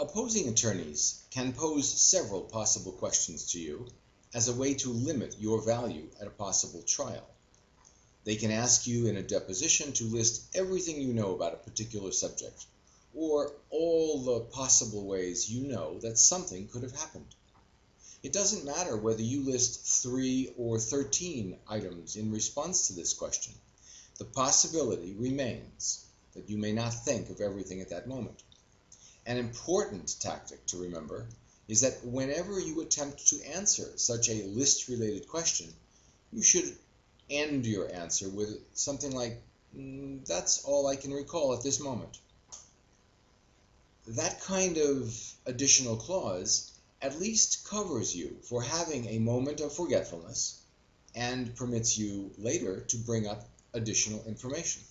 Opposing attorneys can pose several possible questions to you as a way to limit your value at a possible trial. They can ask you in a deposition to list everything you know about a particular subject, or all the possible ways you know that something could have happened. It doesn't matter whether you list 3 or 13 items in response to this question. The possibility remains that you may not think of everything at that moment. An important tactic to remember is that whenever you attempt to answer such a list-related question, you should end your answer with something like, "That's all I can recall at this moment." That kind of additional clause at least covers you for having a moment of forgetfulness and permits you later to bring up additional information.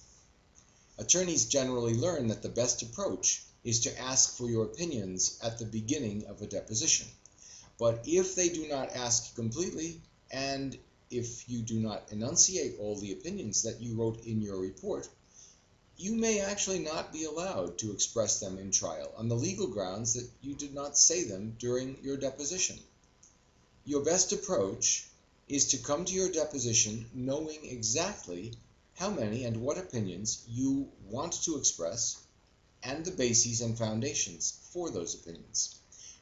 Attorneys generally learn that the best approach is to ask for your opinions at the beginning of a deposition. But if they do not ask completely, and if you do not enunciate all the opinions that you wrote in your report, you may actually not be allowed to express them in trial on the legal grounds that you did not say them during your deposition. Your best approach is to come to your deposition knowing exactly how many and what opinions you want to express and the bases and foundations for those opinions.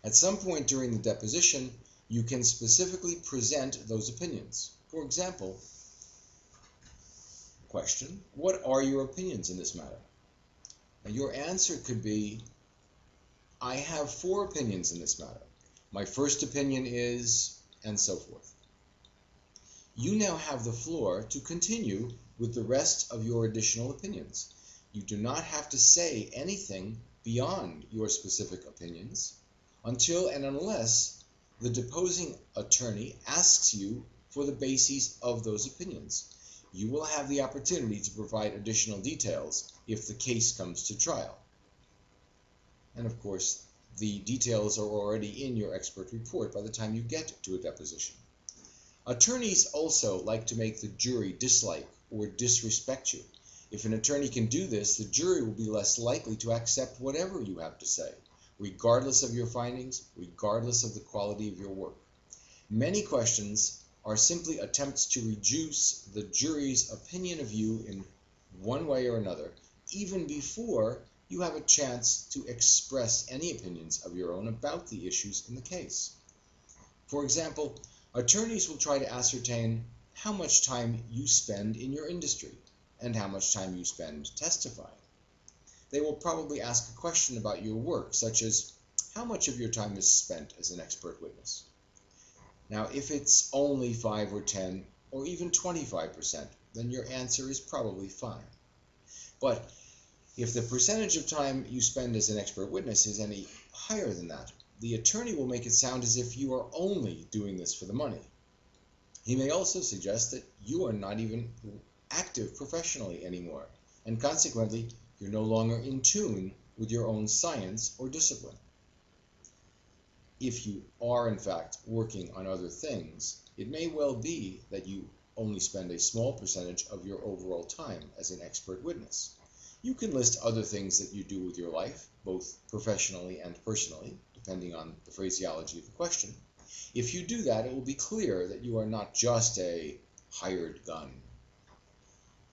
At some point during the deposition, you can specifically present those opinions. For example, question, "What are your opinions in this matter?" Now, your answer could be, "I have 4 opinions in this matter. My first opinion is," and so forth. You now have the floor to continue with the rest of your additional opinions. You do not have to say anything beyond your specific opinions until and unless the deposing attorney asks you for the bases of those opinions. You will have the opportunity to provide additional details if the case comes to trial. And of course, the details are already in your expert report by the time you get to a deposition. Attorneys also like to make the jury dislike or disrespect you. If an attorney can do this, the jury will be less likely to accept whatever you have to say, regardless of your findings, regardless of the quality of your work. Many questions are simply attempts to reduce the jury's opinion of you in one way or another, even before you have a chance to express any opinions of your own about the issues in the case. For example, attorneys will try to ascertain how much time you spend in your industry and how much time you spend testifying. They will probably ask a question about your work, such as, "How much of your time is spent as an expert witness?" Now, if it's only 5 or 10 or even 25%, then your answer is probably fine. But if the percentage of time you spend as an expert witness is any higher than that, the attorney will make it sound as if you are only doing this for the money. He may also suggest that you are not even active professionally anymore, and consequently, you're no longer in tune with your own science or discipline. If you are, in fact, working on other things, it may well be that you only spend a small percentage of your overall time as an expert witness. You can list other things that you do with your life, both professionally and personally, depending on the phraseology of the question. If you do that, it will be clear that you are not just a hired gun.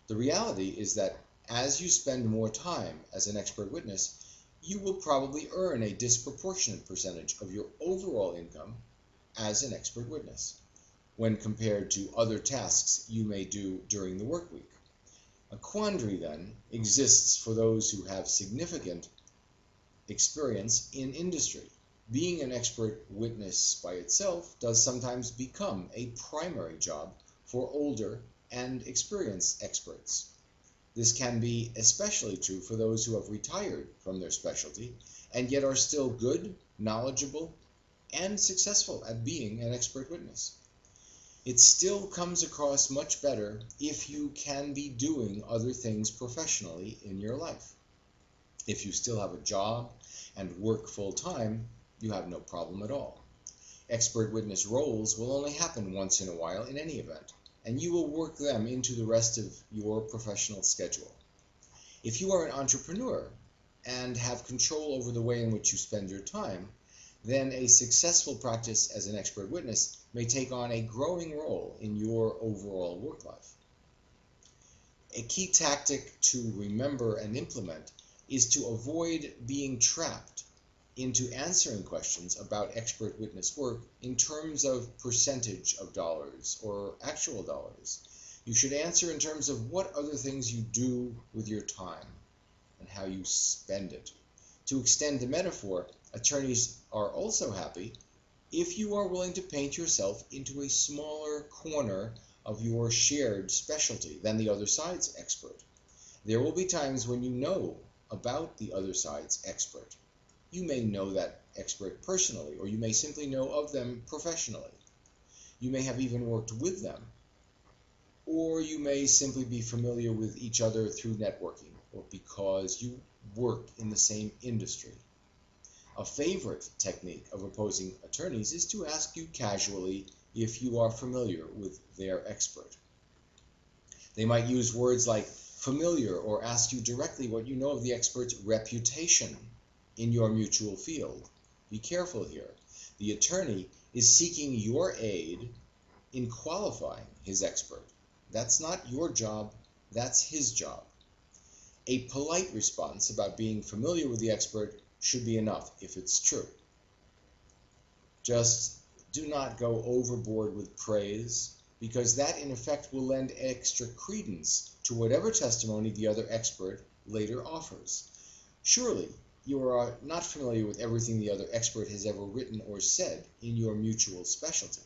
The reality is that as you spend more time as an expert witness, you will probably earn a disproportionate percentage of your overall income as an expert witness when compared to other tasks you may do during the work week. A quandary, then, exists for those who have significant experience in industry. Being an expert witness by itself does sometimes become a primary job for older and experienced experts. This can be especially true for those who have retired from their specialty and yet are still good, knowledgeable, and successful at being an expert witness. It still comes across much better if you can be doing other things professionally in your life. If you still have a job and work full-time, you have no problem at all. Expert witness roles will only happen once in a while in any event, and you will work them into the rest of your professional schedule. If you are an entrepreneur and have control over the way in which you spend your time, then a successful practice as an expert witness may take on a growing role in your overall work life. A key tactic to remember and implement is to avoid being trapped into answering questions about expert witness work in terms of percentage of dollars or actual dollars. You should answer in terms of what other things you do with your time and how you spend it. To extend the metaphor, attorneys are also happy if you are willing to paint yourself into a smaller corner of your shared specialty than the other side's expert. There will be times when you know about the other side's expert. You may know that expert personally, or you may simply know of them professionally. You may have even worked with them, or you may simply be familiar with each other through networking, or because you work in the same industry. A favorite technique of opposing attorneys is to ask you casually if you are familiar with their expert. They might use words like familiar or ask you directly what you know of the expert's reputation in your mutual field. Be careful here. The attorney is seeking your aid in qualifying his expert. That's not your job, that's his job. A polite response about being familiar with the expert should be enough if it's true. Just do not go overboard with praise, because that in effect will lend extra credence to whatever testimony the other expert later offers. Surely, you are not familiar with everything the other expert has ever written or said in your mutual specialty.